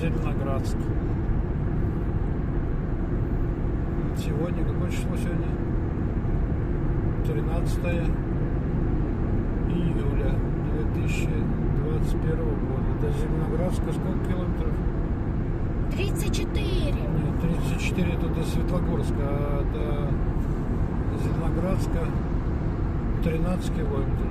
Зеленоградск. Сегодня, какое число сегодня? 13 июля 2021 года. До Зеленоградска сколько километров? 34. Нет, 34 это до Светлогорска, а до Зеленоградска 13 километров.